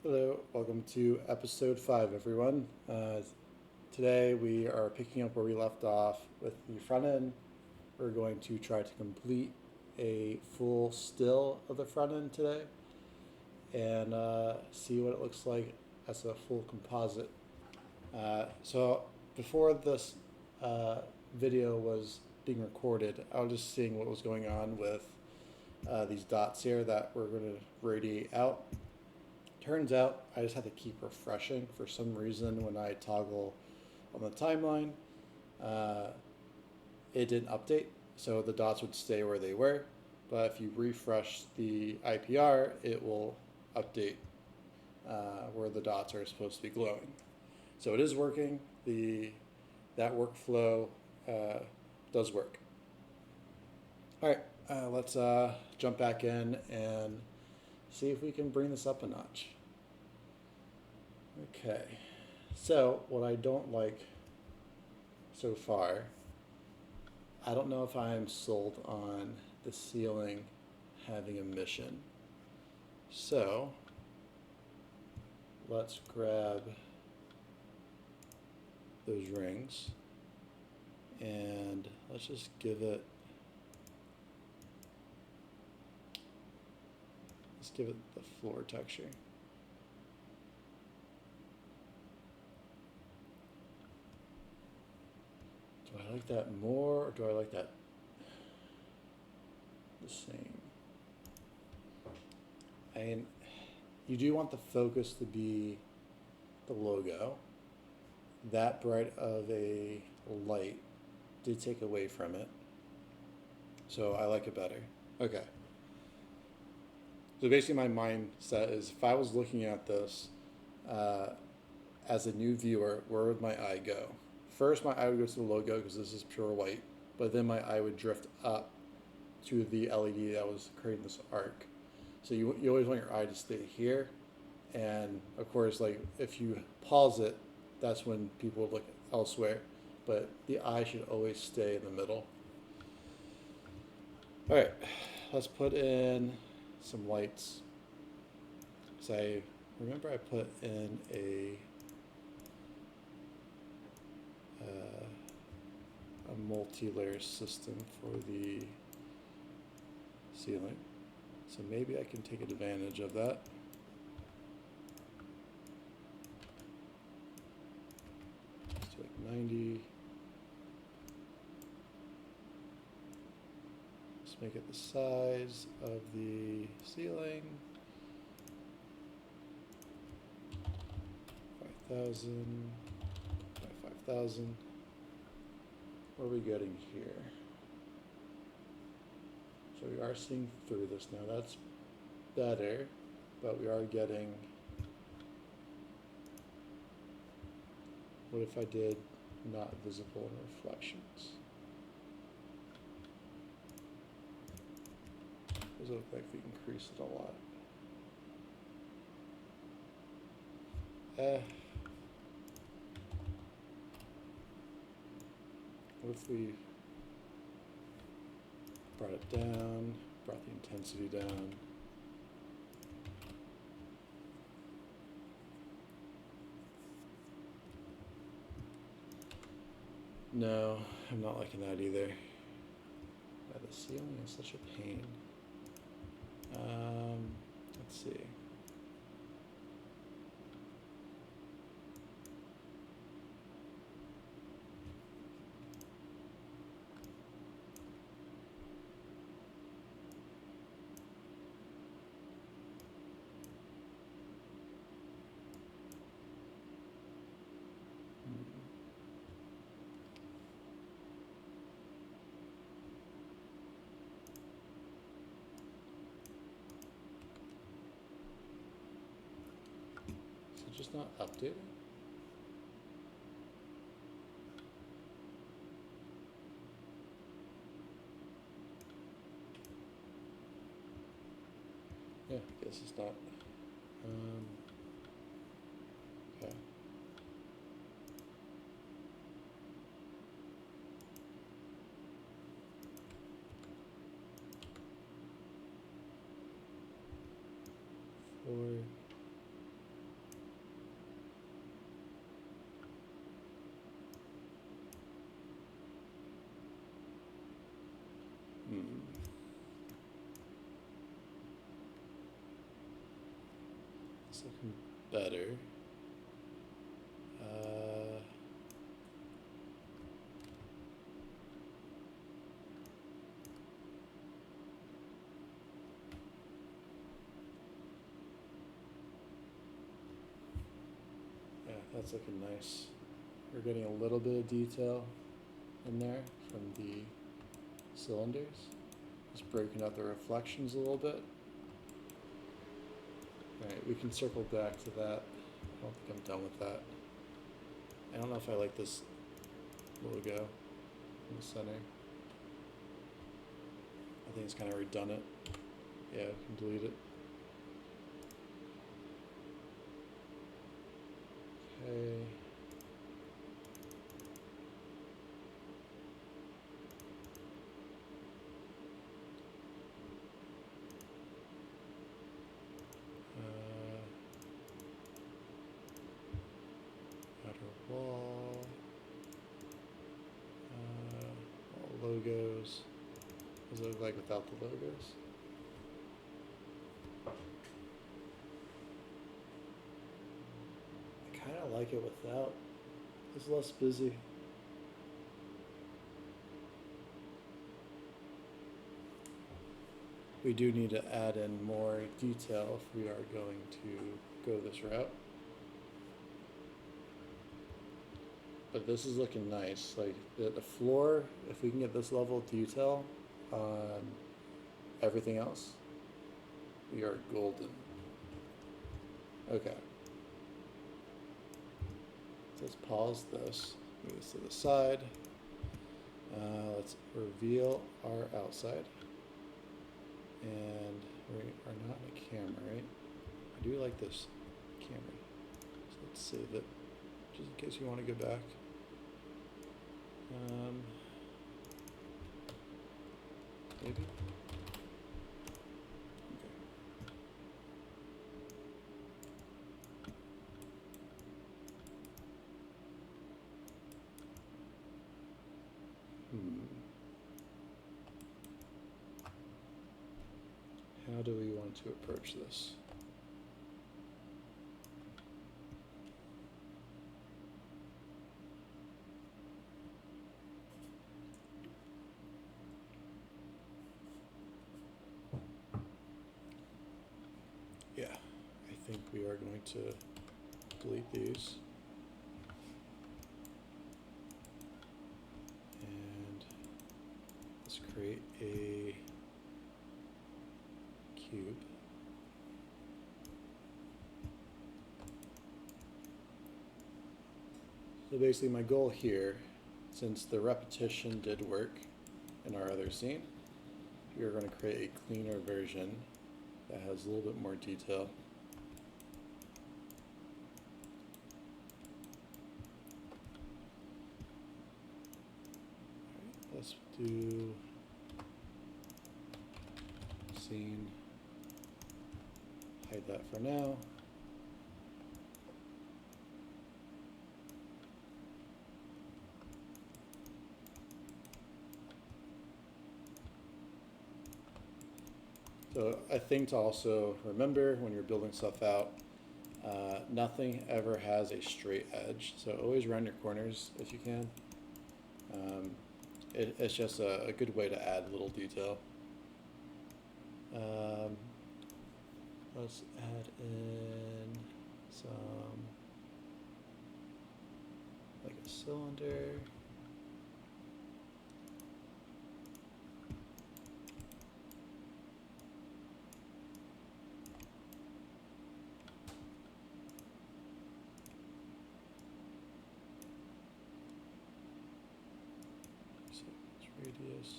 Hello, welcome to episode 5, everyone. Today we are picking up where we left off with the front end. We're going to try to complete a full still of the front end today and see what it looks like as a full composite. So before this video was being recorded, I was just seeing what was going on with these dots here that we're going to radiate out. Turns out I just had to keep refreshing for some reason when I toggle on the timeline. It didn't update, so the dots would stay where they were. But if you refresh the IPR, it will update where the dots are supposed to be glowing. So it is working. That workflow does work. All right, let's jump back in and see if we can bring this up a notch. Okay, so what I don't like so far, I don't know if I'm sold on the ceiling having a mission. So let's grab those rings and let's just give it the floor texture. Do I like that more or do I like that the same? And you do want the focus to be the logo. That bright of a light did take away from it. So I like it better. Okay. So basically my mindset is if I was looking at this as a new viewer, where would my eye go? First, my eye would go to the logo because this is pure white, but then my eye would drift up to the LED that was creating this arc. So you always want your eye to stay here. And of course, like if you pause it, that's when people would look elsewhere. But the eye should always stay in the middle. All right, let's put in some lights. So I remember I put in a multi-layer system for the ceiling. So maybe I can take advantage of that. Let's do like 90. Let's make it the size of the ceiling. 5,000 by 5,000. What are we getting here? So we are seeing through this now. That's better, but we are getting. What if I did not visible reflections? Does it look like we increase it a lot? What if we brought it down, brought the intensity down? No, I'm not liking that either. The ceiling is such a pain. Let's see. Just not updated? Yeah, I guess it's not. Okay. Or It's looking better. Yeah, that's looking nice. We're getting a little bit of detail in there from the cylinders. Just breaking out the reflections a little bit. Alright, we can circle back to that. I don't think I'm done with that. I don't know if I like this logo in the center. I think it's kind of redundant. Yeah, we can delete it. Okay. Outer wall. All logos. What does it look like without the logos? I kind of like it without. It's less busy. We do need to add in more detail if we are going to go this route. But this is looking nice. Like the floor, if we can get this level of detail on everything else, we are golden. Okay. Let's pause this, move this to the side. Let's reveal our outside. And we are not in a camera, right? I do like this camera. So let's save it, just in case you want to go back. Maybe? Okay. How do we want to approach this? Yeah, I think we are going to delete these. And let's create a cube. So basically my goal here, since the repetition did work in our other scene, we are going to create a cleaner version that has a little bit more detail. Let's do scene, hide that for now. So I think to also remember when you're building stuff out, nothing ever has a straight edge. So always round your corners if you can. It's just a good way to add little detail. Let's add in some, like a cylinder. Radius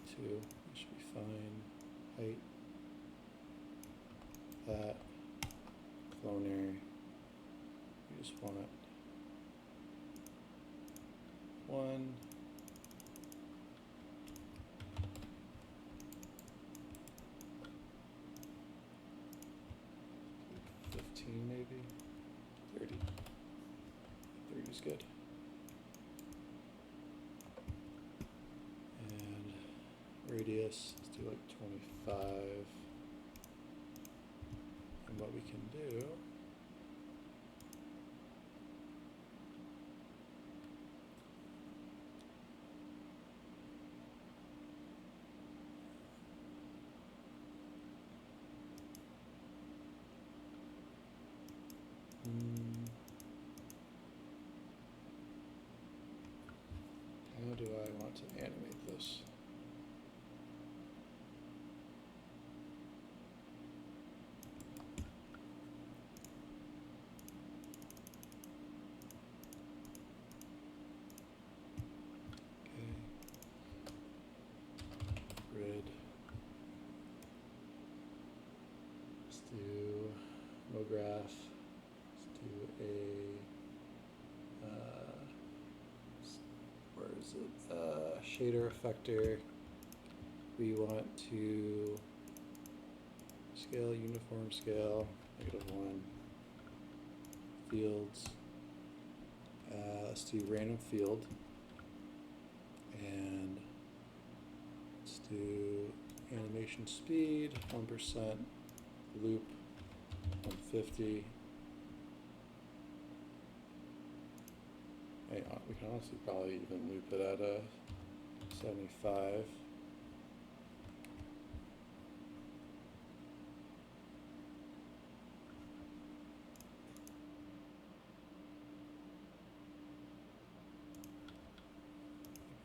2, that should be fine. Height, that, cloner, you just want it 1. Maybe 30. 30 is good. And radius, let's do like 25. And what we can do how do I want to animate this? Okay. Grid. Let's do MoGraph. Let's do a where is it? Shader effector. We want to scale, uniform scale, -1. Fields. Let's do random field. And let's do animation speed, 1%, loop, 150. Hey, we can honestly probably even loop it at a 75.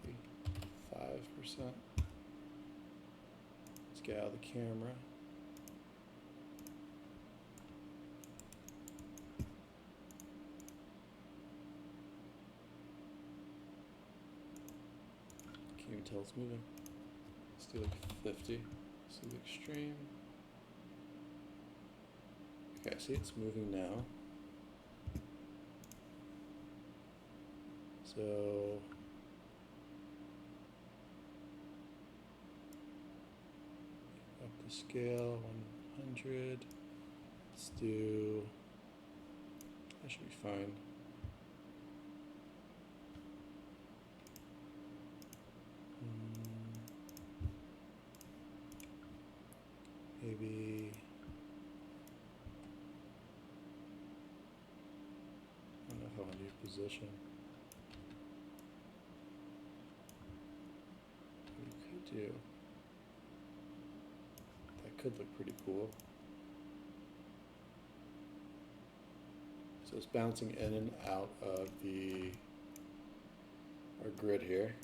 Maybe 5%. Let's get out of the camera. Can't even tell it's moving. Let's do like 50. Let's do the extreme. Okay, see it's moving now. So up the scale, 100. Let's do, that should be fine. Maybe, I don't know how I do position. What we could do, that could look pretty cool. So it's bouncing in and out of our grid here.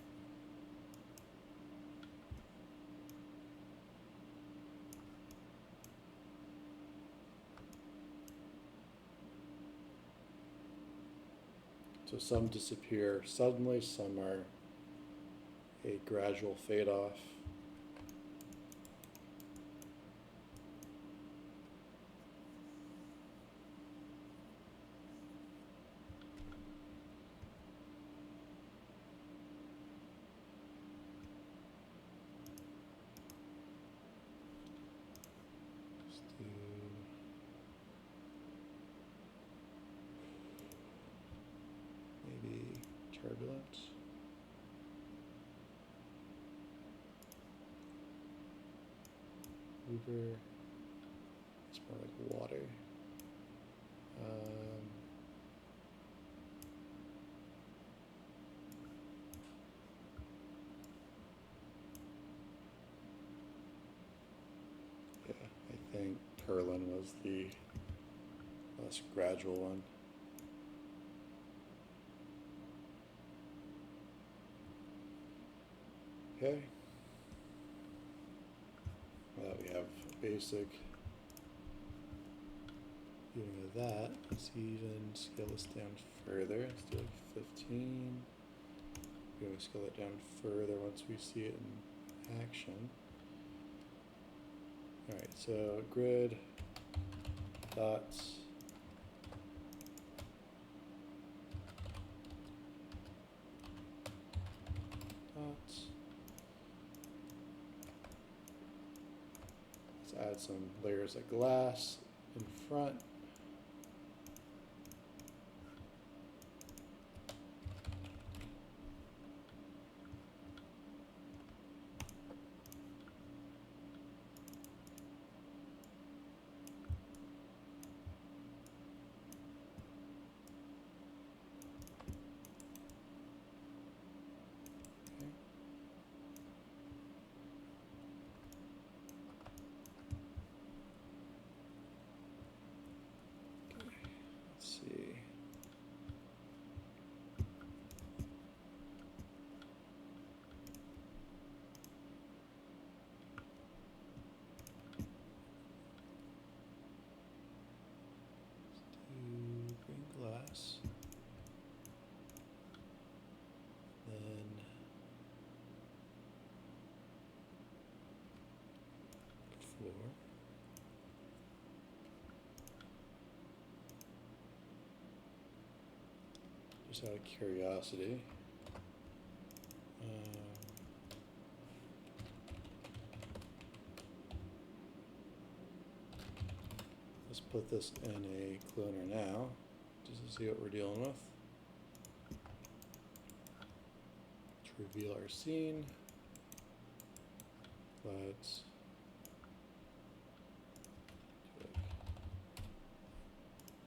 So some disappear suddenly, some are a gradual fade off. Let's do maybe turbulence. Uber, it's more like water. Yeah, I think Perlin was the less gradual one. Okay. Now that we have a basic viewing of that, let's even scale this down further. Let's do like 15. We're going to scale it down further once we see it in action. Alright, so grid, dots, dots. Let's add some layers of glass in front. just out of curiosity. Let's put this in a cloner now, just to see what we're dealing with. Let's reveal our scene. Let's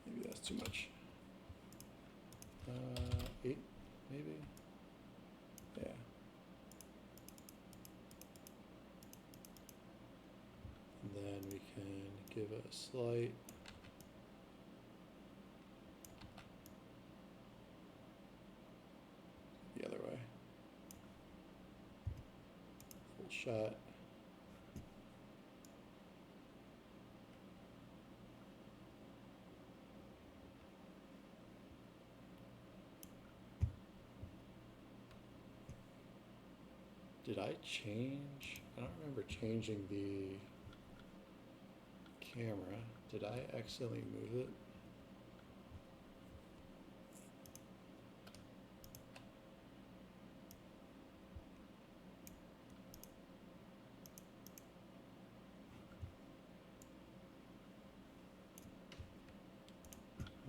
maybe that's too much. 8, maybe? Yeah. And then we can give it a slight the other way. Full shot. Did I change? I don't remember changing the camera. Did I accidentally move it?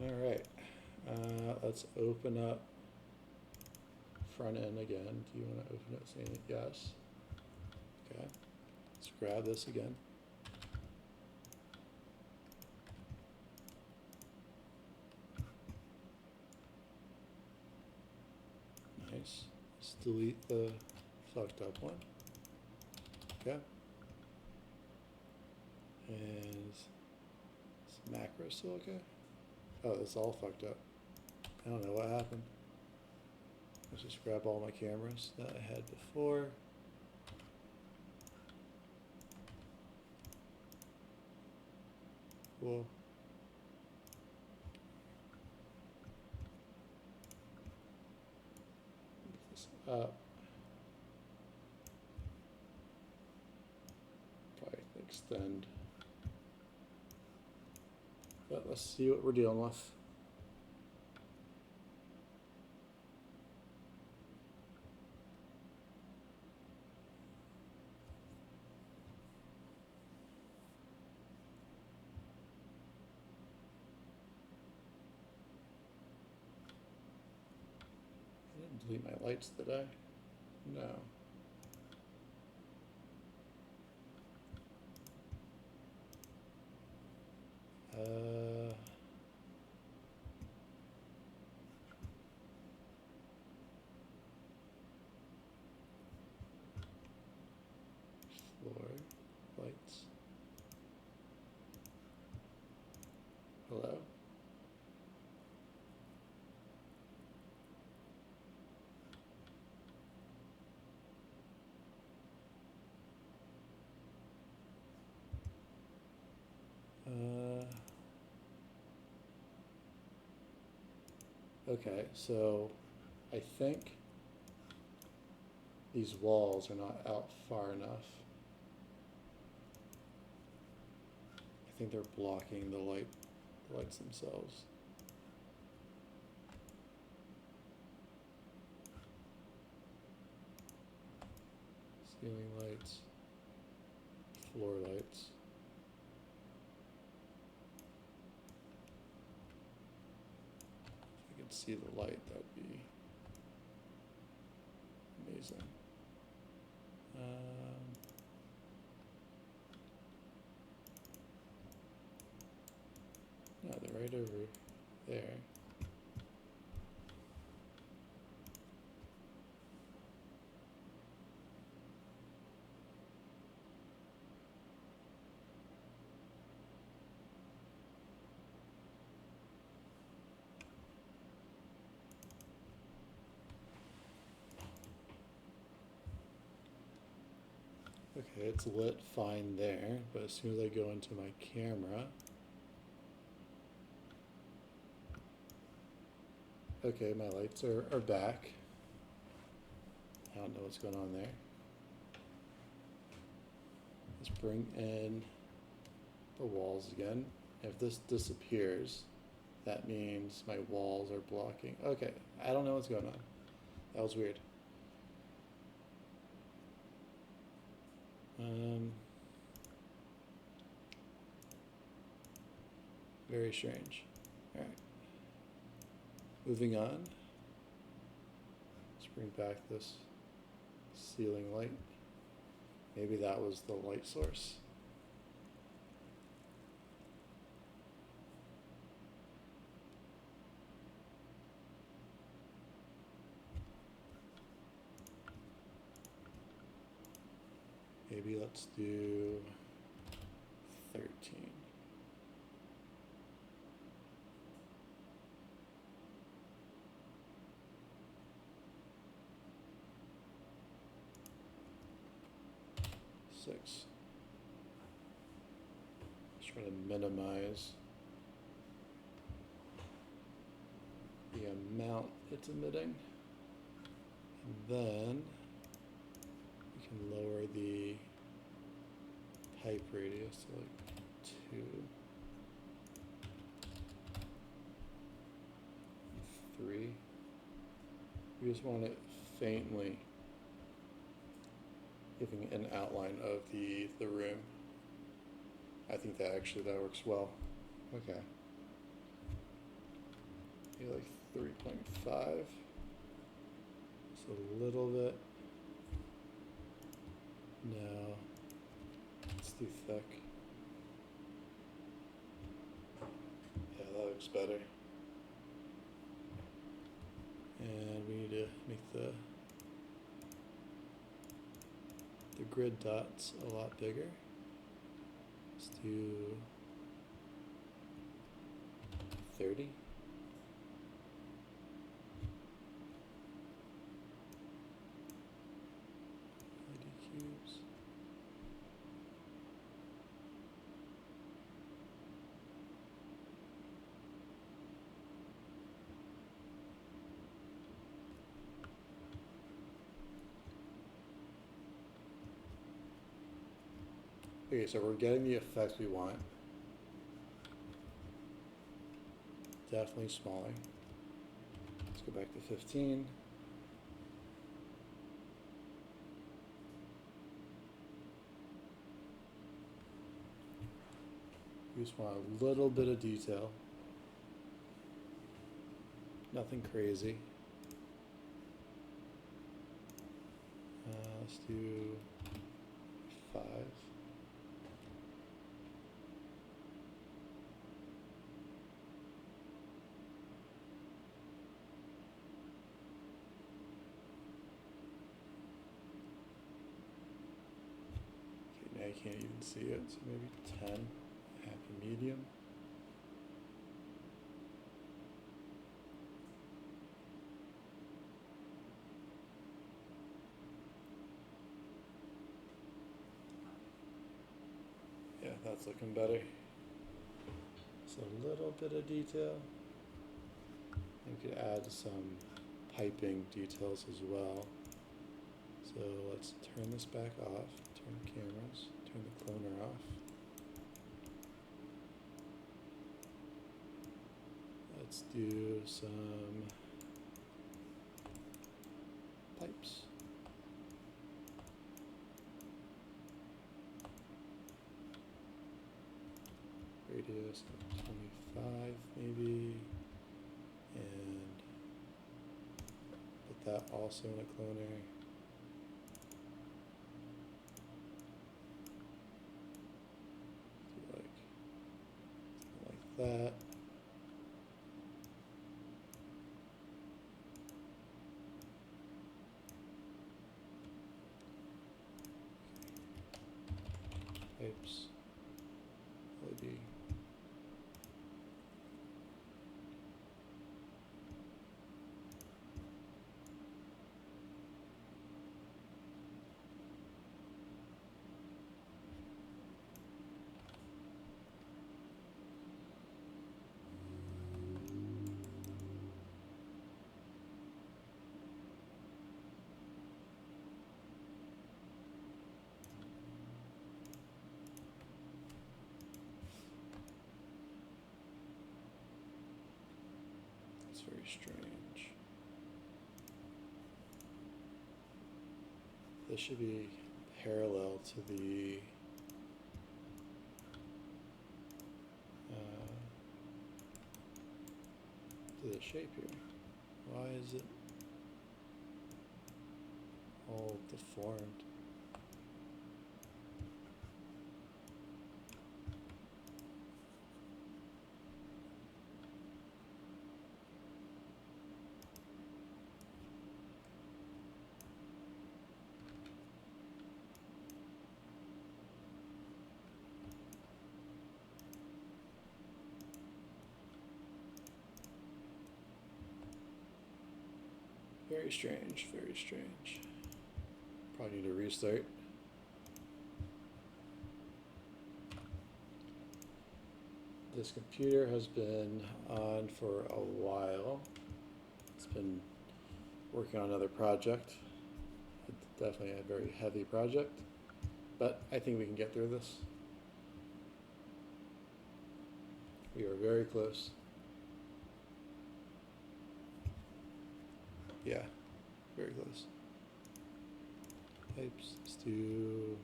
All right, let's open up front end again. Do you want to open it saying yes? Okay, let's grab this again. Nice. Let's delete the fucked up one. Okay. And is macro still okay? Oh, it's all fucked up. I don't know what happened. Let's just grab all my cameras that I had before. Cool. Move this up. Probably extend. But let's see what we're dealing with. I didn't delete my lights, did I? No. Floor lights. Hello? Okay, so I think these walls are not out far enough. I think they're blocking the lights themselves. Ceiling lights, floor lights. If I could see the light, that would be amazing. No, they're right over there. Okay, it's lit fine there, but as soon as I go into my camera, okay, my lights are back. I don't know what's going on there. Let's bring in the walls again. If this disappears, that means my walls are blocking. Okay, I don't know what's going on. That was weird. Very strange. All right. Moving on. Let's bring back this ceiling light. Maybe that was the light source. Maybe let's do 13. Six. Just try to minimize the amount it's emitting. And then we can lower the pipe radius to like 2. 3. We just want it faintly giving an outline of the room. I think that works well. Okay. Maybe like 3.5. Just a little bit. No. It's too thick. Yeah, that looks better. And we need to make the grid dots a lot bigger. Let's do 30. LED cubes. Okay, so we're getting the effects we want. Definitely smaller. Let's go back to 15. We just want a little bit of detail. Nothing crazy. Let's do 5. I can't even see it, so maybe 10, happy medium. Yeah, that's looking better. Just a little bit of detail. You could add some piping details as well. So let's turn this back off, turn the cameras, turn the cloner off. Let's do some pipes. Radius of 25 maybe, and put that also in a cloner. That. Pipes. LED. Very strange. This should be parallel to the shape here. Why is it all deformed? Very strange, very strange. Probably need to restart. This computer has been on for a while. It's been working on another project. It's definitely a very heavy project, but I think we can get through this. We are very close. Yeah, very close. Pipes, let's do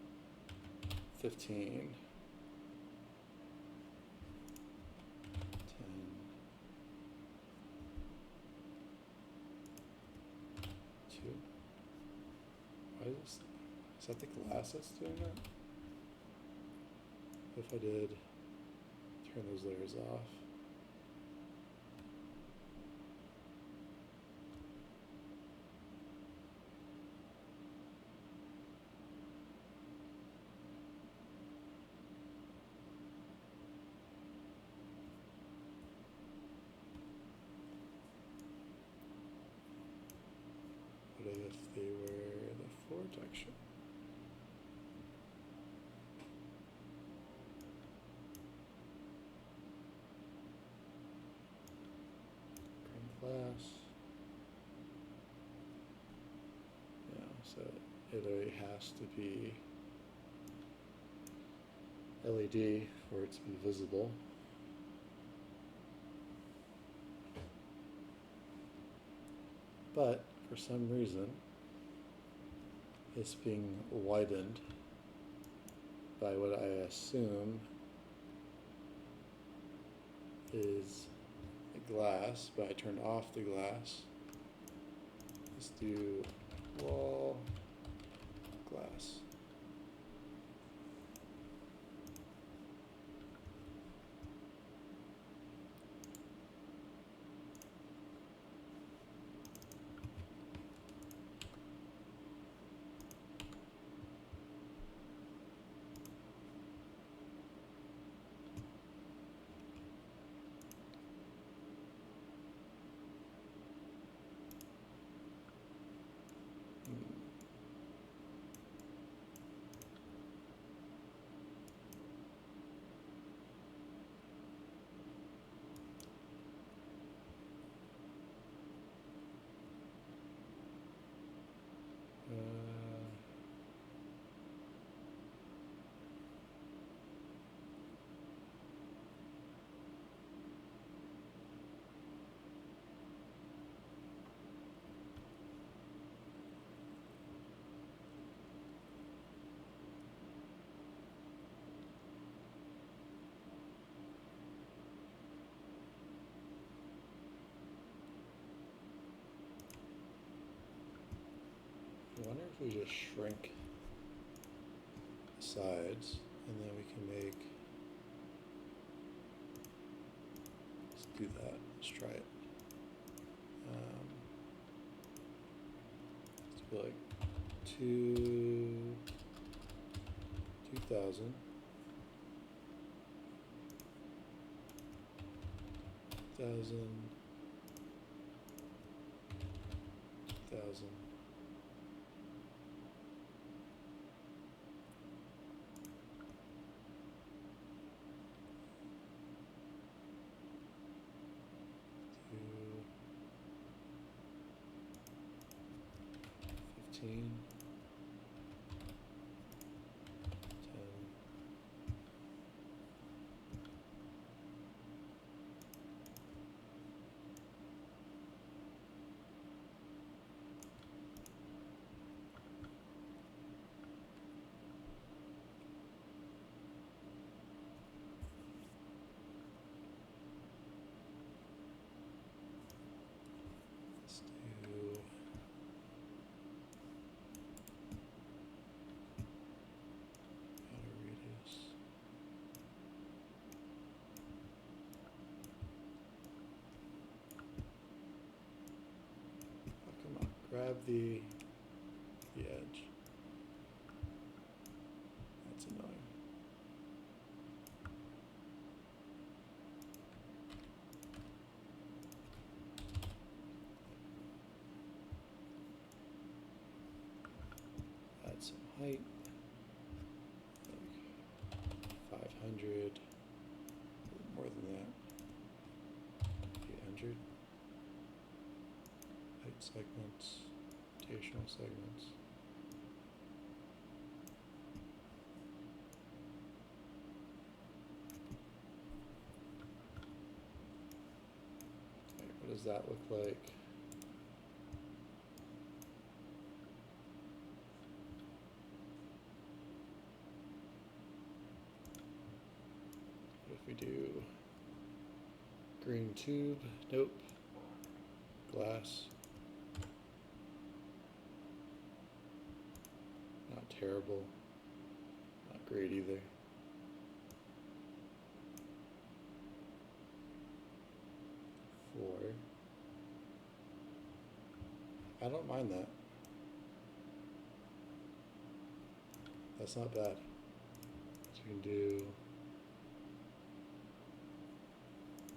15. 10. 2. Why is this? Is that the glass that's doing that? If I did turn those layers off. What if they were the floor texture? Glass. Yeah, so it really has to be LED for it to be visible. But for some reason, it's being widened by what I assume is glass, but I turned off the glass. Let's do wall glass. I wonder if we just shrink the sides and then we can make, let's do that, let's try it. Let's be like 2000. 1000. 1000. To 15. 10. the edge. That's annoying. Add some height, like 500, more than that, 800. Height segments, rotational segments. Okay, what does that look like? What if we do green tube? Nope. Glass. Not terrible. Not great either. Four. I don't mind that. That's not bad. So we can do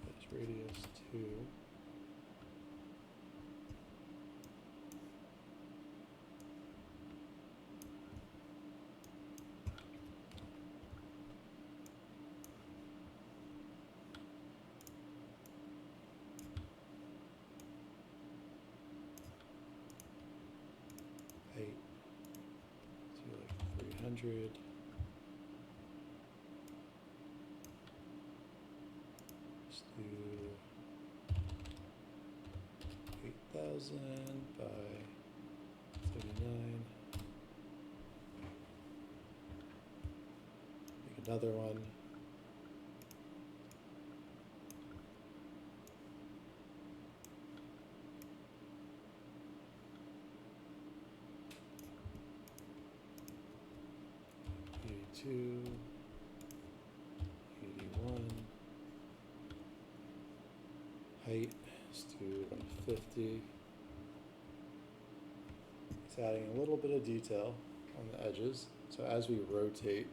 this radius 2. Height. Let's do like 300. Let's do 8,000 by 39. Make another one. Two, 81. Height is to 150. It's adding a little bit of detail on the edges. So as we rotate,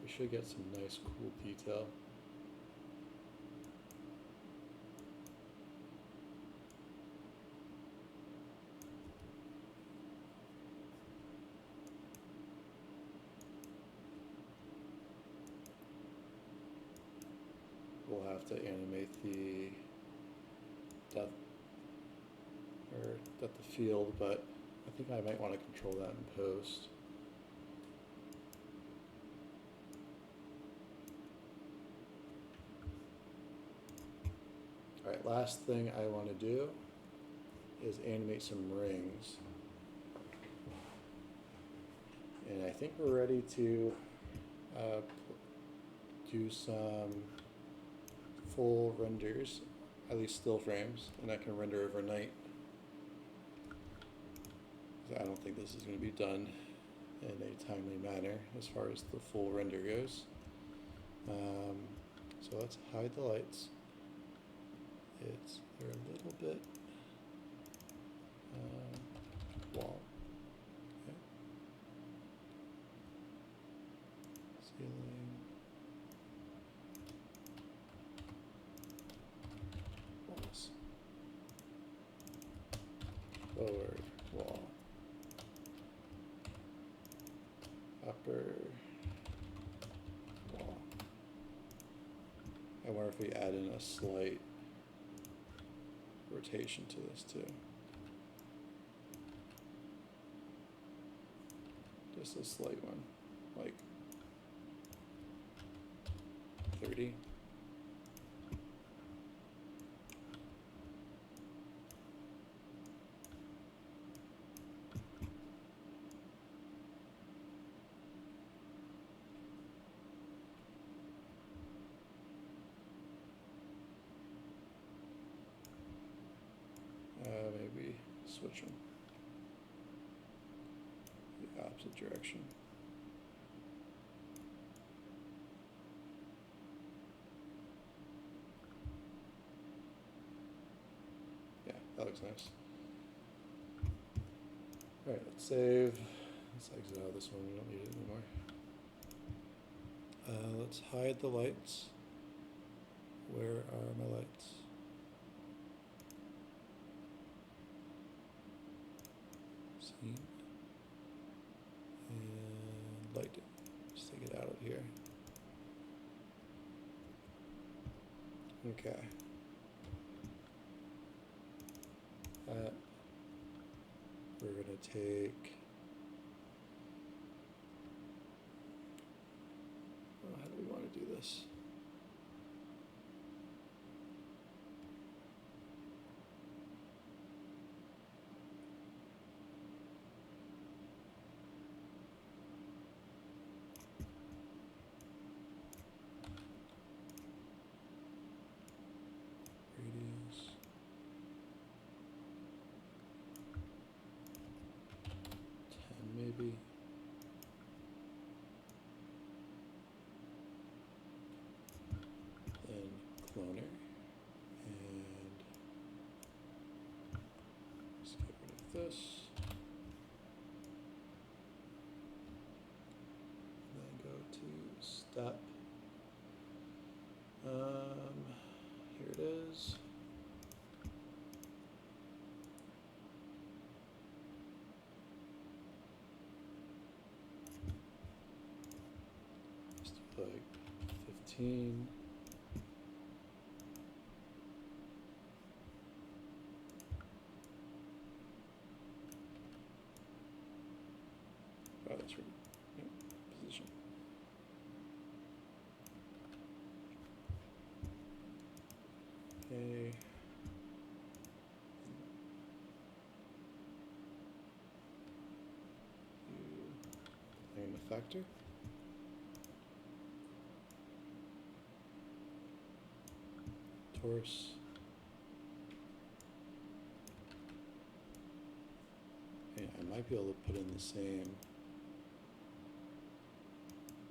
we should get some nice cool detail. We'll have to animate the depth of field, but I think I might want to control that in post. All right, last thing I want to do is animate some rings. And I think we're ready to do some full renders, at least still frames, and I can render overnight. I don't think this is going to be done in a timely manner as far as the full render goes. So let's hide the lights. They're a little bit wall. Okay. Ceiling. Walls. Lower wall. Upper wall. I wonder if we add in a slight rotation to this too. Just a slight one, like 30. Maybe switch them the opposite direction. Yeah, that looks nice. All right, let's save. Let's exit out of this one. We don't need it anymore. Let's hide the lights. Where are my lights? Scene. And light it. Just take it out of here. Okay. We're going to take. Oh, how do we want to do this? Radius. 10 maybe. Then cloner. And let's get rid of this. And then go to step. Here it is. Just do like 15. Oh, that's right. Yep. Position. Okay. Name effector. Torus. Yeah, I might be able to put in the same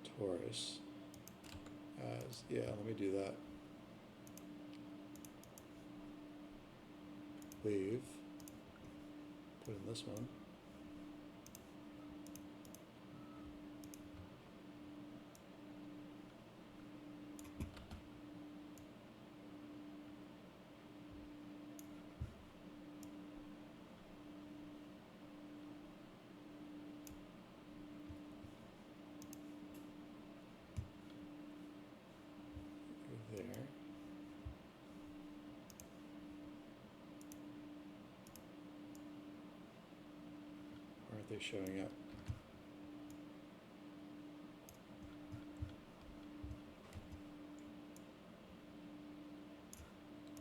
torus as, yeah, let me do that. Wave. Put in this one. There. Why aren't they showing up?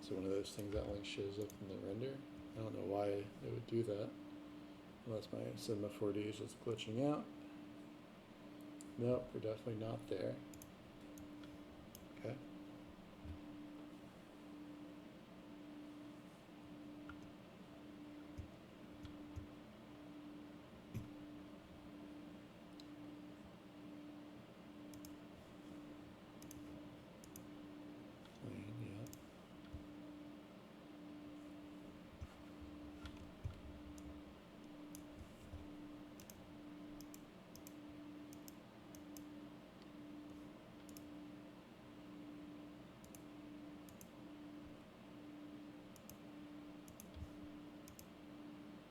So one of those things that only shows up in the render. I don't know why it would do that. Unless my Cinema 4D is just glitching out. Nope, we're definitely not there. Okay. Plane, yeah.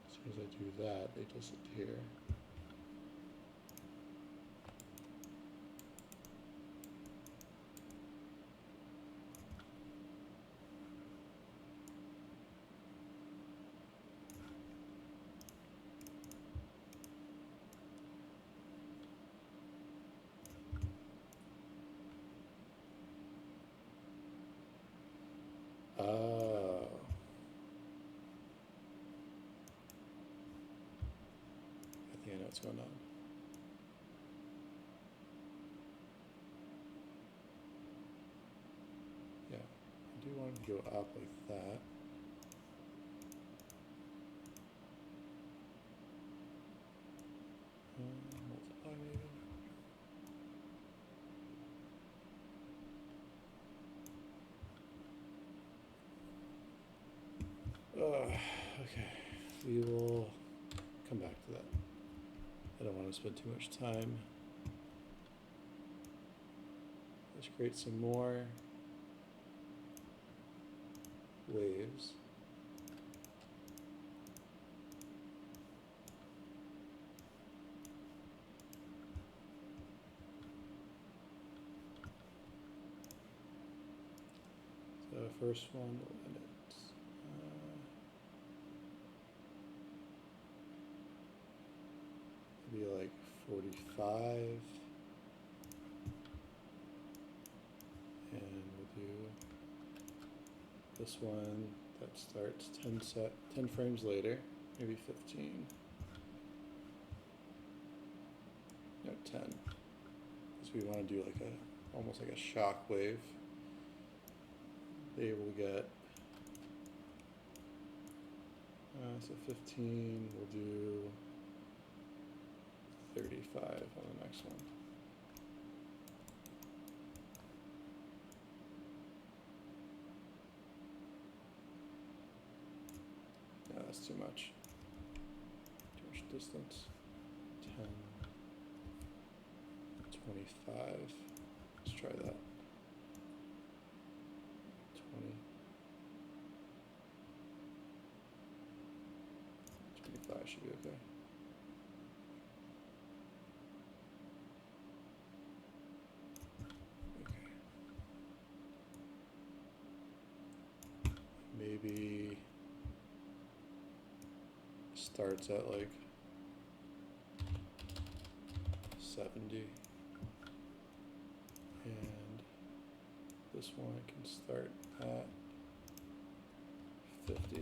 As soon as I do that, they disappear. Oh. I think I know what's going on. Yeah, I do want to go up like that. Multiply maybe. Okay, we will come back to that. want to spend too much time. Let's create some more waves. So first one, we'll end it. Maybe like 45. And we'll do this one that starts 10 frames later, maybe 15. No, 10. Because we want to do like almost like a shock wave. They will get, so 15, we'll do 35 on the next one. No, that's too much. Too much distance. 10, 25. Let's try that. 20. 25 should be okay. Maybe starts at like 70, and this one can start at 50.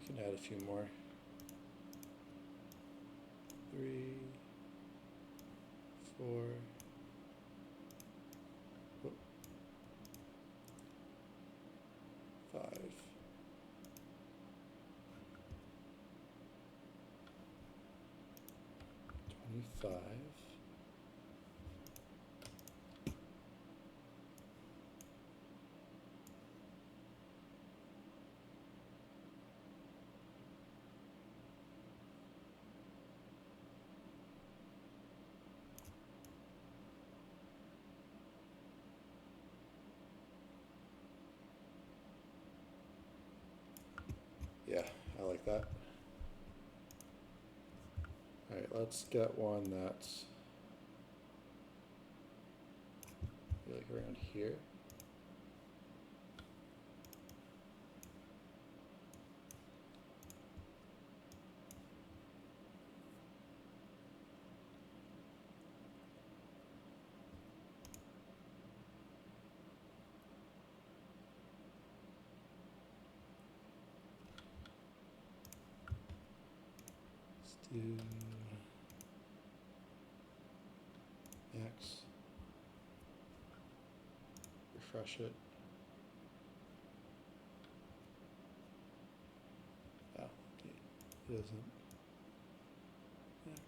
We can add a few more. 3, 4, 5. 25. Yeah, I like that. All right, let's get one that's like around here. Do X, refresh it. Oh, it isn't. X.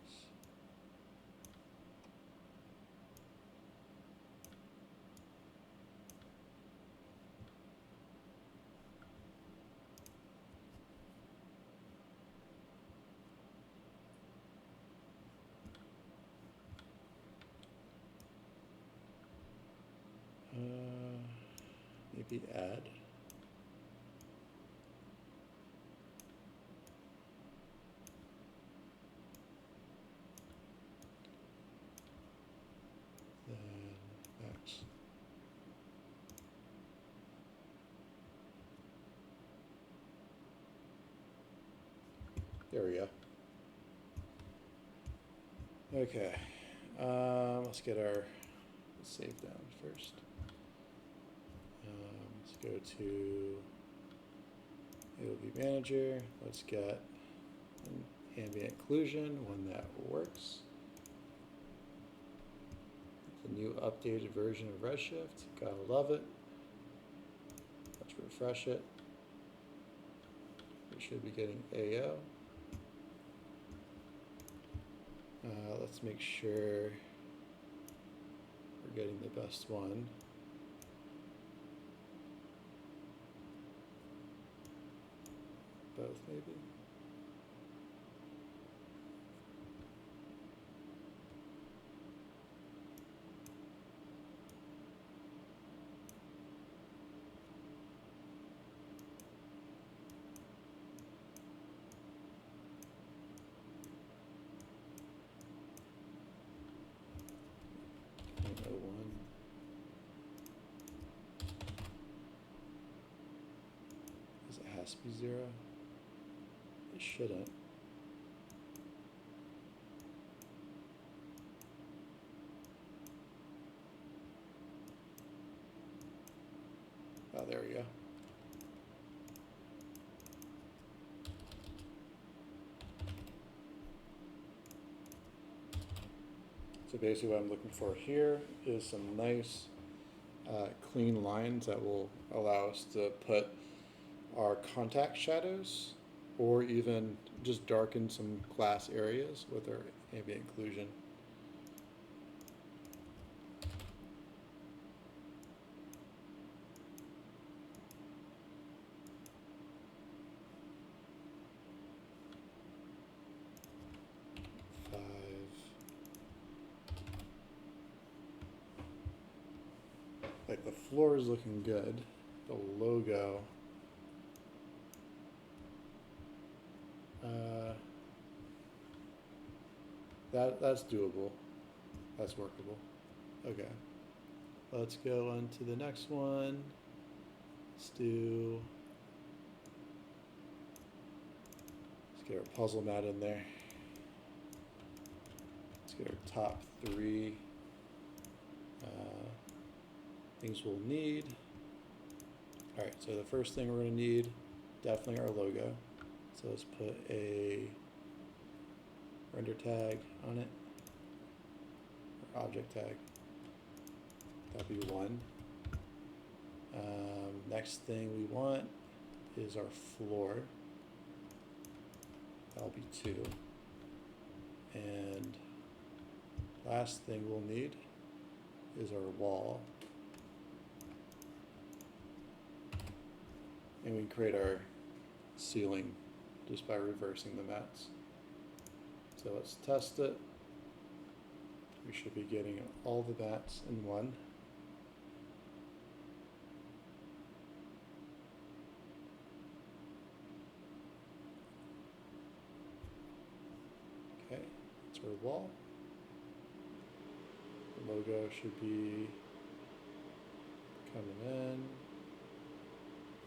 Maybe add. Then X. There we go. Okay, let's get our save down first. Let's go to Adobe Manager. Let's get an ambient occlusion, one that works. the new updated version of Redshift. Gotta love it. Let's refresh it. We should be getting AO. Let's make sure we're getting the best one. Both, maybe. It has to be 0. It shouldn't. Oh, there we go. So basically what I'm looking for here is some nice clean lines that will allow us to put our contact shadows or even just darken some glass areas with our ambient occlusion. Like the floor is looking good. The logo, that's doable. That's workable. Okay. Let's go on to the next one. Let's get our puzzle mat in there. Let's get our top 3 things we'll need. All right, so the first thing we're gonna need, definitely our logo. So let's put a render tag on it, or object tag. That'll be 1. Next thing we want is our floor. That'll be 2. And last thing we'll need is our wall. And we can create our ceiling just by reversing the mats. So let's test it. We should be getting all the mats in one. Okay, that's our wall. The logo should be coming in.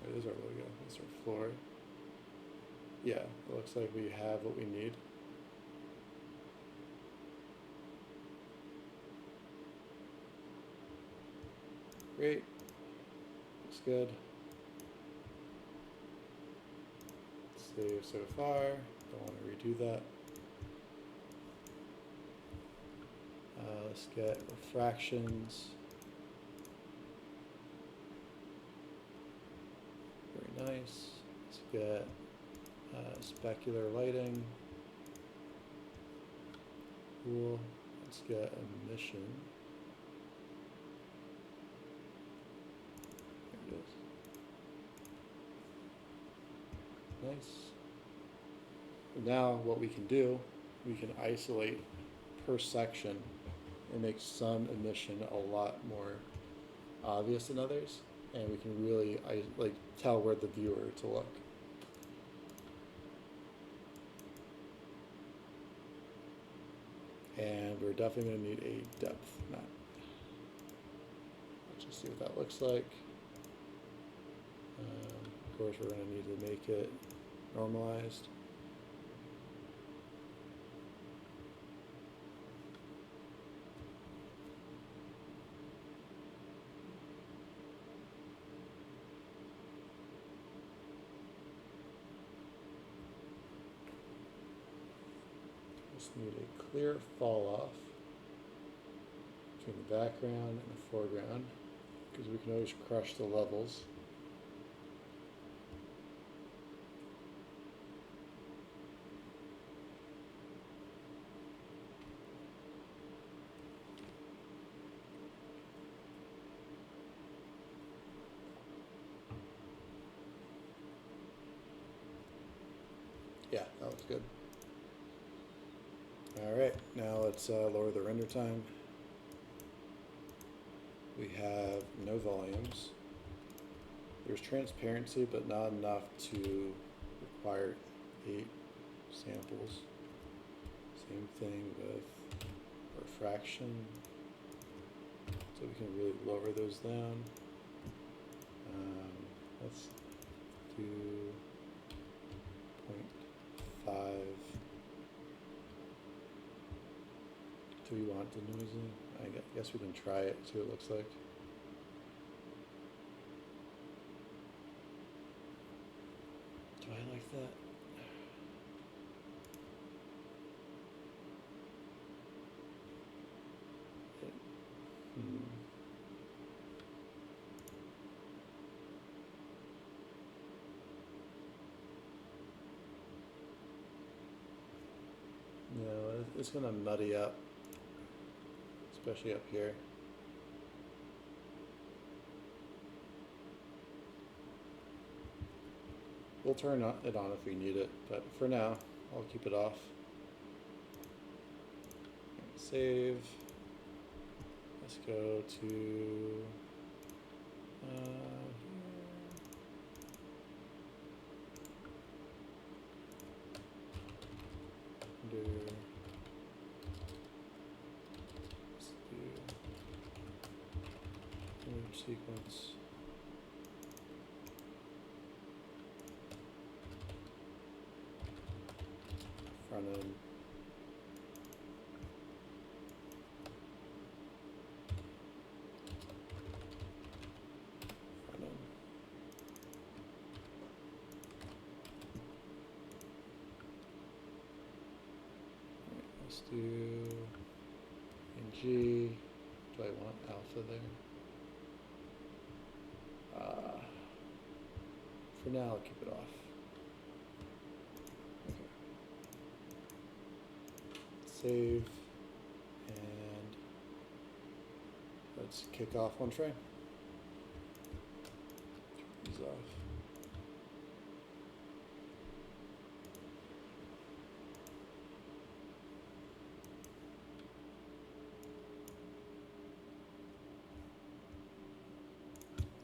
It is our logo, it's our floor. Yeah, it looks like we have what we need. Great, looks good. Save so far, don't want to redo that. Let's get refractions. Very nice. Let's get specular lighting. Cool. Let's get emission. There it is. Nice. Now what we can do, we can isolate per section and make some emission a lot more obvious than others, and we can really tell where the viewer to look. And we're definitely going to need a depth map. Let's just see what that looks like. Of course, we're going to need to make it normalized. Just need a clear fall off between the background and a foreground, because we can always crush the levels. Yeah, that looks good. All right, now let's lower the render time. We have no volumes. There's transparency, but not enough to require 8 samples. Same thing with refraction. So we can really lower those down. Let's do 0.5. Do we want the noisy? I guess we can try it, see what it looks like. Do I like that? No, it's gonna muddy up, especially up here. We'll turn it on if we need it, but for now, I'll keep it off. Save. Let's go to here. Let's do image sequence. Front end. Front end. Right, let's do in G. Do I want alpha there? For now, I'll keep it off. Save, and let's kick off one frame. Turn these off.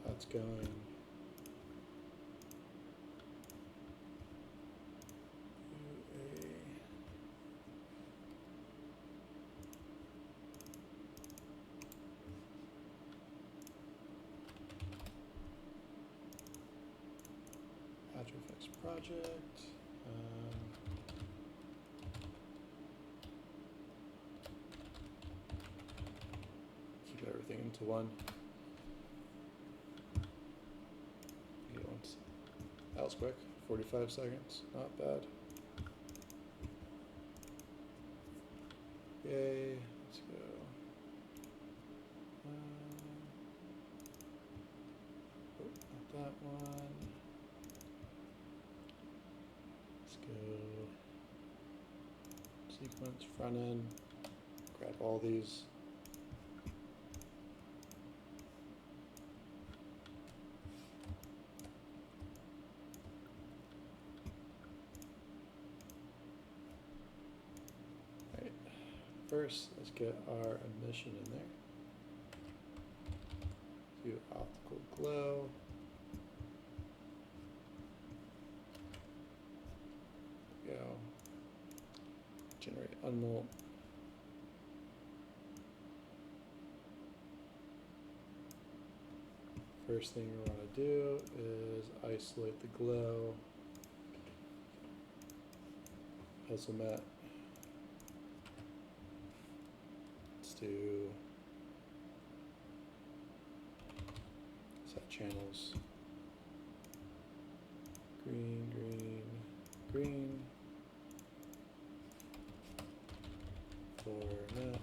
That's going. Project. Keep everything into one. That was quick. 45 seconds. Not bad. Yay. Let's go. Not that one. Sequence, front end, grab all these. All right, first let's get our emission in there. Do optical glow. Go. Generate unmult. First thing we want to do is isolate the glow. Pencil mat. Let's do set channels. Green, green, green. For now.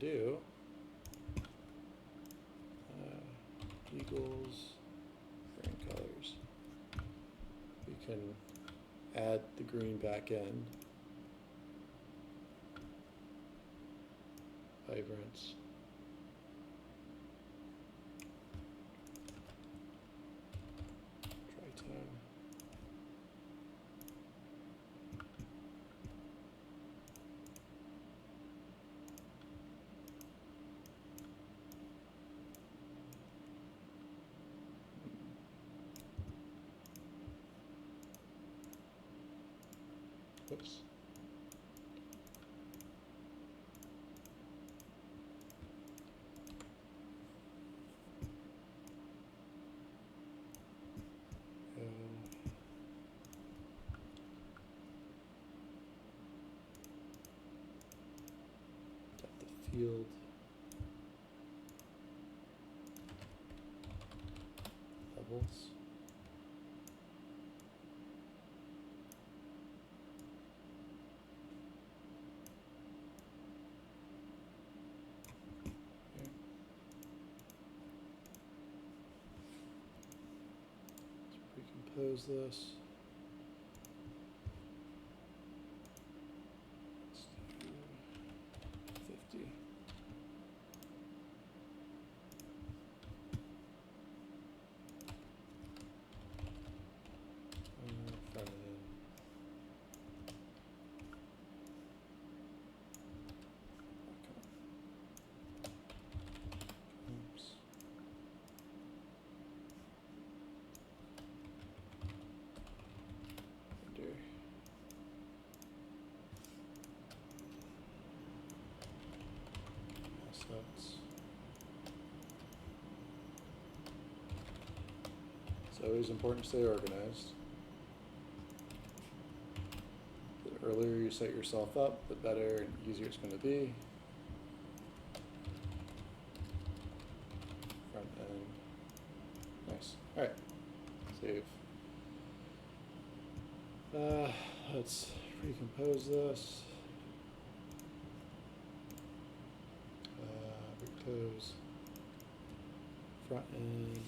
do equals green colors. We can add the green back in. Vibrance. Tritone. Whoops. Field levels. Okay. Let's recompose this. Let's do 50. Front end. Oops. Render. Assets. It's always important to stay organized. The earlier you set yourself up, the better and easier it's going to be. Front end. Nice. All right. Save. Let's recompose this. Reclose. Front end.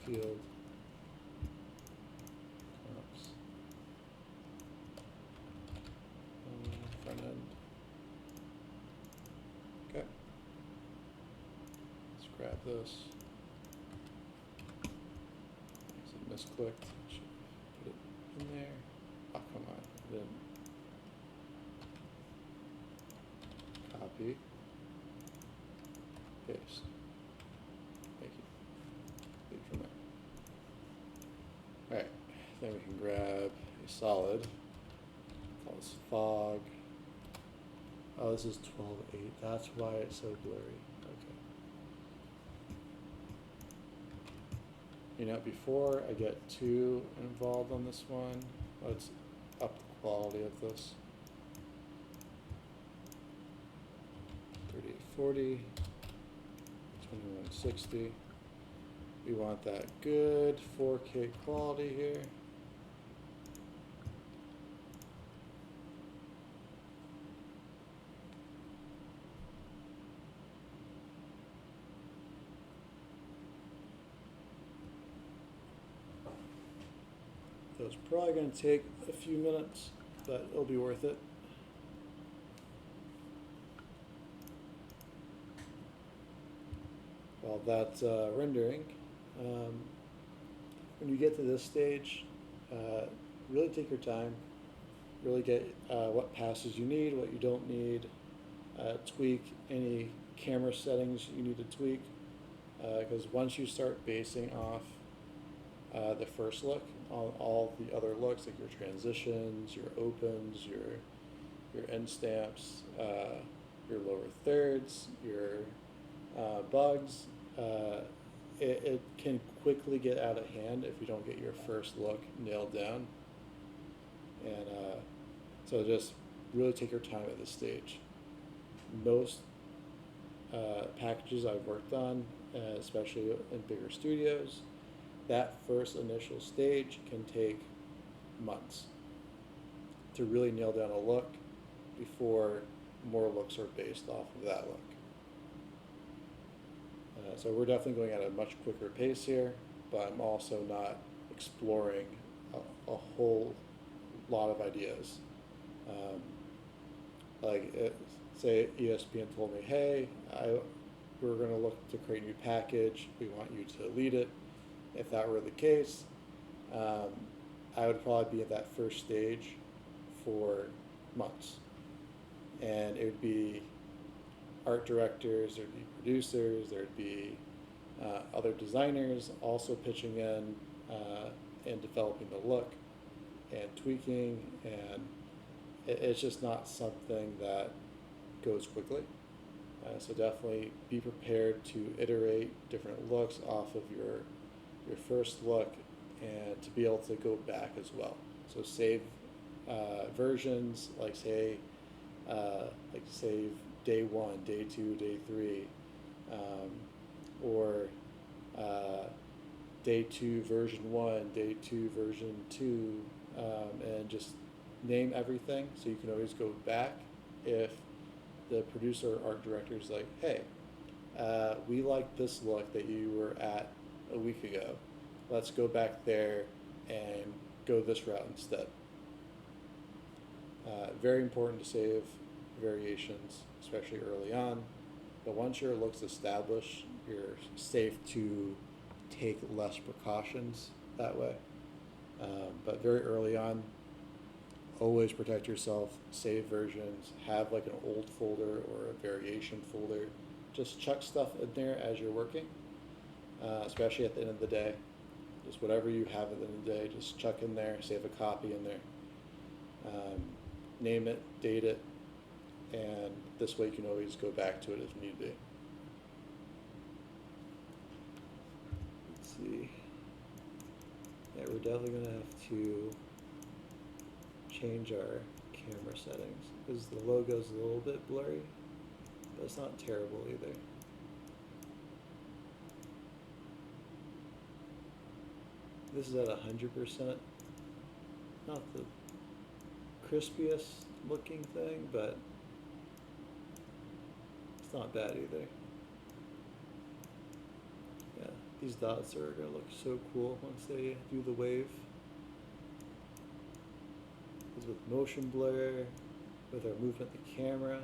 Field. Oops. Front end. Okay. Let's grab this. It misclicked. Should put it in there. Oh, come on. I didn't. Copy. Paste. Thank you. Leave from there. Alright, then we can grab a solid. Call this fog. Oh, this is 12.8. That's why it's so blurry. Okay. You know, before I get too involved on this one, let's up the quality of this. 3840, 2160. We want that good 4K quality here. So it's probably going to take a few minutes, but it'll be worth it. While that's rendering, when you get to this stage, really take your time, really get what passes you need, what you don't need, tweak any camera settings you need to tweak, because once you start basing off the first look on all the other looks, like your transitions, your opens, your end stamps, your lower thirds, your bugs, it can quickly get out of hand if you don't get your first look nailed down. And so just really take your time at this stage. Most packages I've worked on, especially in bigger studios, that first initial stage can take months. to really nail down a look before more looks are based off of that look. So we're definitely going at a much quicker pace here, but I'm also not exploring a whole lot of ideas. Um, say ESPN told me, hey, we're going to look to create a new package. We want you to lead it. If that were the case, I would probably be at that first stage for months. And it would be art directors, there'd be producers, there'd be other designers also pitching in and developing the look and tweaking, and it's just not something that goes quickly. So definitely be prepared to iterate different looks off of your first look, and to be able to go back as well. So save versions, like say save day 1, day 2, day 3, or day 2 version 1, day 2 version 2, and just name everything so you can always go back if the producer or art director is like, hey, we like this look that you were at a week ago. Let's go back there and go this route instead. Very important to save variations, especially early on. But once your look's established, you're safe to take less precautions that way. But very early on, always protect yourself, save versions, have like an old folder or a variation folder. Just chuck stuff in there as you're working, especially at the end of the day. Just whatever you have at the end of the day, just chuck in there, save a copy in there. Name it, date it, and this way you can always go back to it if need be. Let's see. Yeah, we're definitely going to have to change our camera settings because the logo's a little bit blurry, but it's not terrible either. This is at 100%. Not the crispiest looking thing, but it's not bad either. Yeah, these dots are gonna look so cool once they do the wave. Because with motion blur, with our movement of the camera,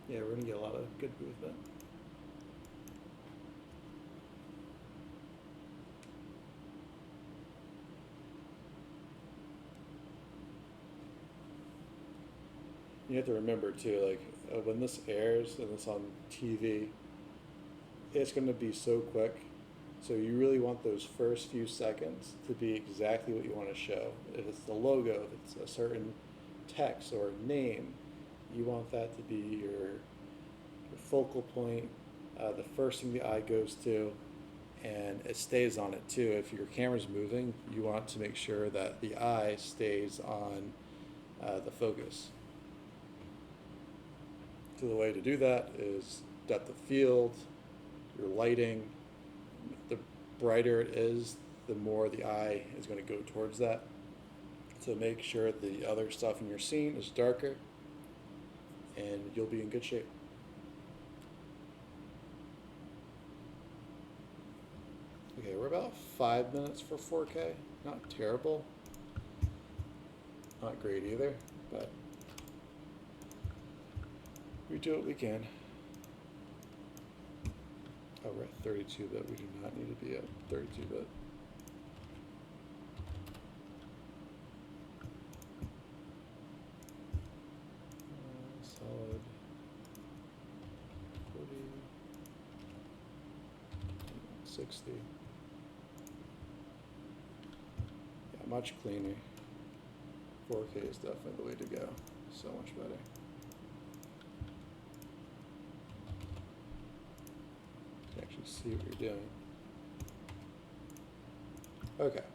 yeah, we're gonna get a lot of good movement. You have to remember too, like when this airs and it's on TV, it's going to be so quick. So you really want those first few seconds to be exactly what you want to show. If it's the logo, if it's a certain text or name, you want that to be your focal point, the first thing the eye goes to, and it stays on it too. If your camera's moving, you want to make sure that the eye stays on the focus. So the way to do that is depth of field, your lighting. The brighter it is, the more the eye is going to go towards that. So make sure the other stuff in your scene is darker, and you'll be in good shape. Okay, we're about 5 minutes for 4K. Not terrible. Not great either, but we do what we can. Oh, we're at 32-bit. We do not need to be at 32-bit. Solid 40, 60. Yeah, much cleaner. 4K is definitely the way to go. So much better. Actually see what you're doing. Okay,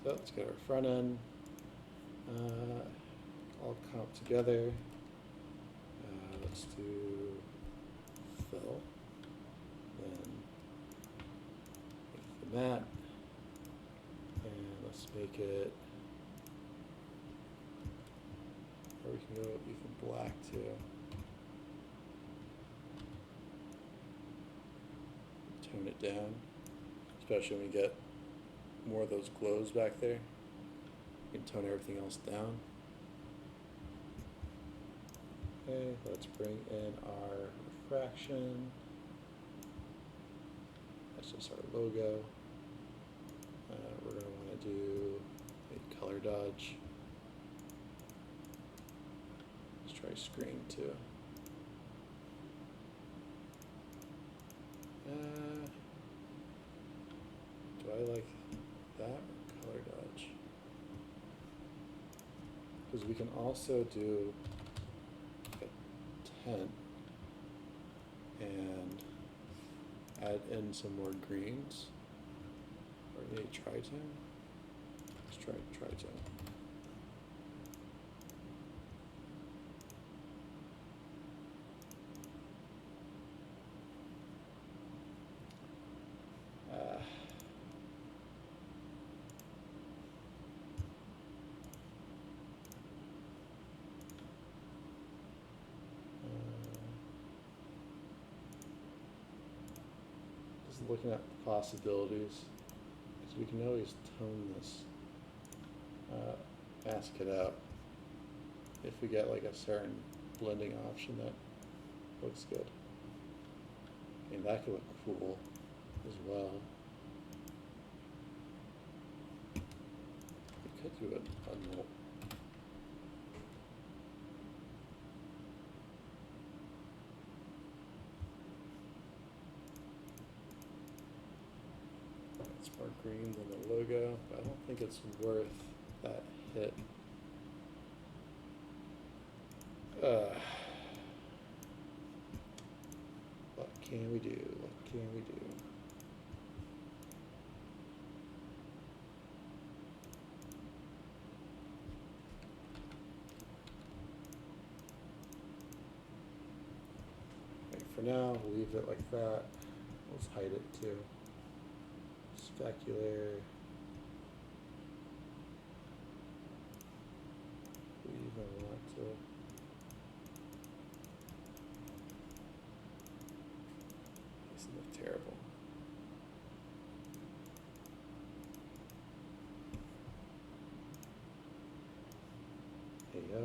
so let's get our front end all comp together. Let's do fill, then make the matte, and let's make it we can go even black too. Tone it down, especially when we get more of those glows back there. We can tone everything else down. Okay, let's bring in our refraction. That's just our logo. We're going to want to do a color dodge. Let's try screen too. Do I like that or color dodge? Because we can also do a tint and add in some more greens. Or maybe tritone. Let's try tritone. Just looking at the possibilities, because we can always tone this, mask it out if we get like a certain blending option that looks good. And that could look cool as well. We could do it on the it's more green than the logo, but I don't think it's worth that hit. What can we do? What can we do? Okay, for now, we'll leave it like that. Let's hide it too. Specular. We even want to. This looks terrible. Hey yo.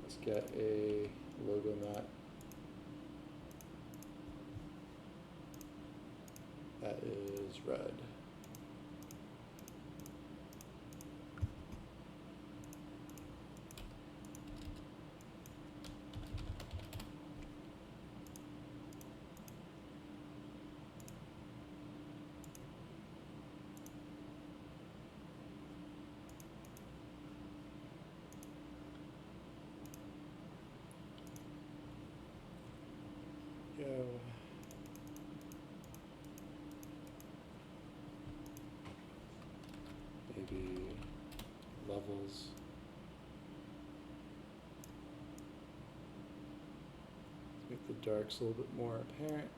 Let's get a logo mat that is red. Go. Maybe levels. Make the darks a little bit more apparent.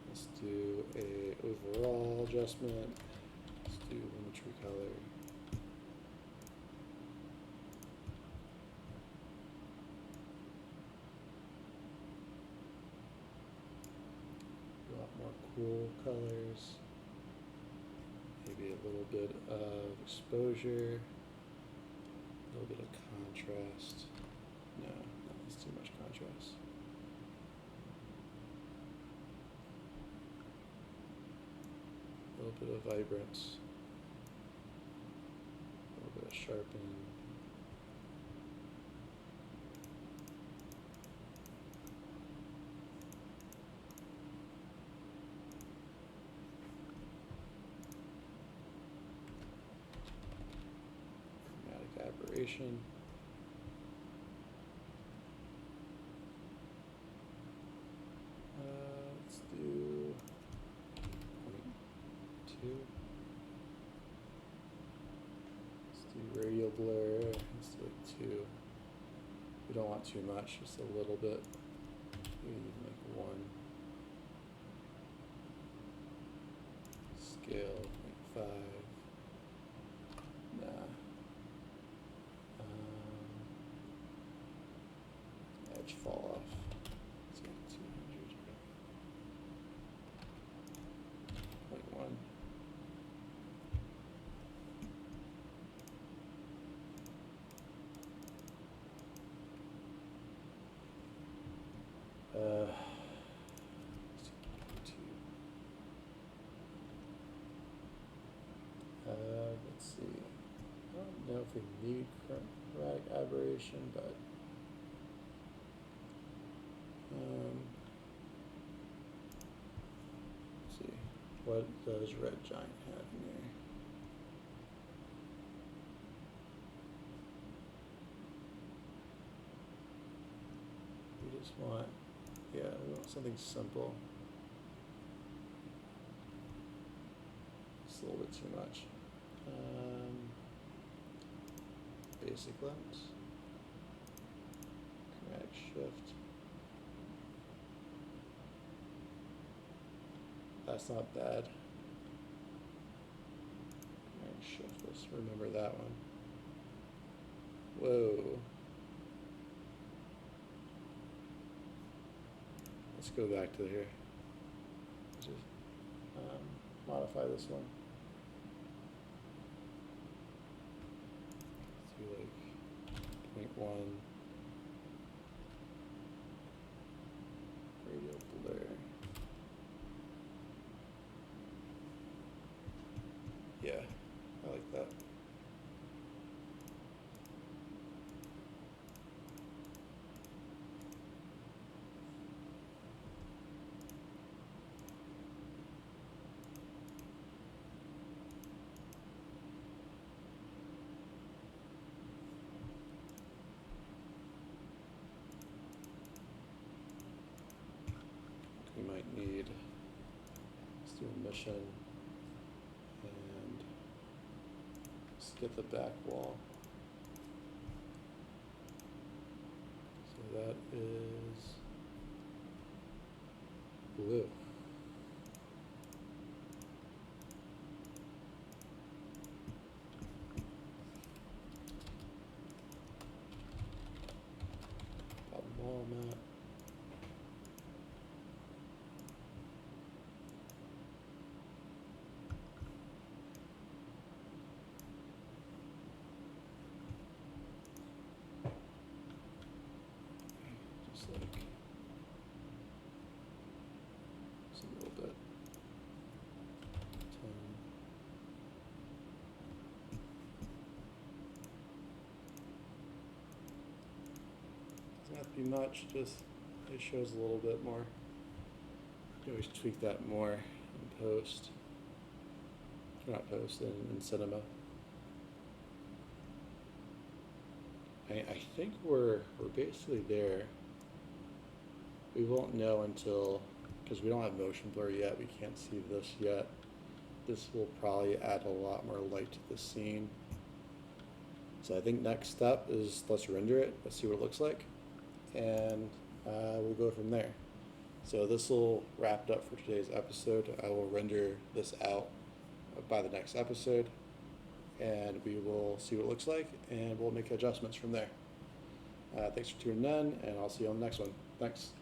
Let's do a overall adjustment. Let's do Limetry color. A lot more cool colors. Maybe a little bit of exposure. A little bit of contrast. No, that's too much contrast. A little bit of vibrance, a little bit of sharpen. aberration. Let's do 0.2. Let's do radial blur. Let's do like 2. We don't want too much, just a little bit. Maybe like 1. Scale like 5. Nah. Edge fall off. Let's go 200. Like 1. Let's see. I don't know if we need chromatic aberration, but let's see. What does Red Giant have in there? We just want, yeah, we want something simple. It's a little bit too much. Basic lens, chromatic shift. That's not bad. Chromatic shift, let's remember that one. Whoa. Let's go back to here. Just modify this one. Like 0.1 radial blur. Yeah, I like that. We might need, let's do a mission and let's get the back wall. So that is blue. Bottom wall map. Just a little bit. 10. Doesn't have to be much, just it shows a little bit more. You can always tweak that more in post. Not post, in cinema. I think we're basically there. We won't know until, because we don't have motion blur yet, we can't see this yet. This will probably add a lot more light to the scene. So I think next step is let's render it, let's see what it looks like, and we'll go from there. So this will wrap it up for today's episode. I will render this out by the next episode, and we will see what it looks like, and we'll make adjustments from there. Thanks for tuning in, and I'll see you on the next one. Thanks.